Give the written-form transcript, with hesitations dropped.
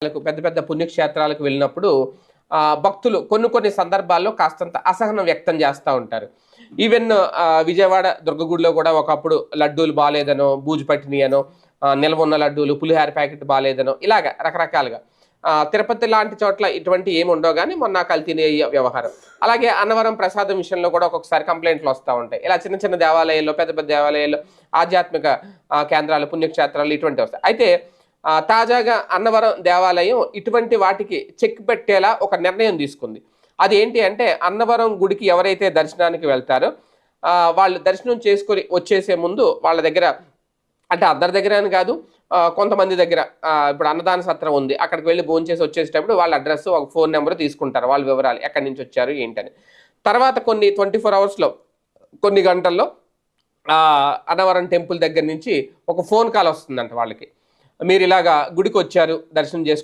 పెద్ద పెద్ద పుణ్యక్షేత్రాలకు వెళ్ళినప్పుడు భక్తులు కొన్ని సందర్భాల్లో కాస్తంత అసహనం వ్యక్తం చేస్తూ ఉంటారు. ఈవెన్ విజయవాడ దుర్గగుడిలో కూడా ఒకప్పుడు లడ్డూలు బాలేదనో, బూజు పట్టినయనో, నిల్వ ఉన్న లడ్డూలు, పులిహార ప్యాకెట్ బాలేదనో ఇలాగ రకరకాలుగా. తిరుపతి లాంటి చోట్ల ఇటువంటి ఏమి ఉండవు కానీ మొన్న కల్తీ వ్యవహారం. అలాగే అన్నవరం ప్రసాదం విషయంలో కూడా ఒక్కొక్కసారి కంప్లైంట్లు వస్తూ ఉంటాయి. ఇలా చిన్న చిన్న దేవాలయాల్లో, పెద్ద పెద్ద దేవాలయాల్లో, ఆధ్యాత్మిక కేంద్రాలు, పుణ్యక్షేత్రాలు ఇటువంటి వస్తాయి. అయితే తాజాగా అన్నవరం దేవాలయం ఇటువంటి వాటికి చెక్ పెట్టేలా ఒక నిర్ణయం తీసుకుంది. అదేంటి అంటే అన్నవరం గుడికి ఎవరైతే దర్శనానికి వెళ్తారో వాళ్ళు దర్శనం చేసుకొని వచ్చేసే ముందు వాళ్ళ దగ్గర, అంటే అందరి దగ్గర అని కాదు, కొంతమంది దగ్గర ఇప్పుడు అన్నదాన సత్రం ఉంది, అక్కడికి వెళ్ళి భోంచేసి వచ్చేసేటప్పుడు వాళ్ళ అడ్రస్, ఒక ఫోన్ నెంబర్ తీసుకుంటారు, వాళ్ళ వివరాలు ఎక్కడి నుంచి వచ్చారు ఏంటని. తర్వాత కొన్ని 24 అవర్స్లో, కొన్ని గంటల్లో అన్నవరం టెంపుల్ దగ్గర నుంచి ఒక ఫోన్ కాల్ వస్తుందంట వాళ్ళకి. మీరు ఇలాగా గుడికి వచ్చారు, దర్శనం చేసుకున్నారు.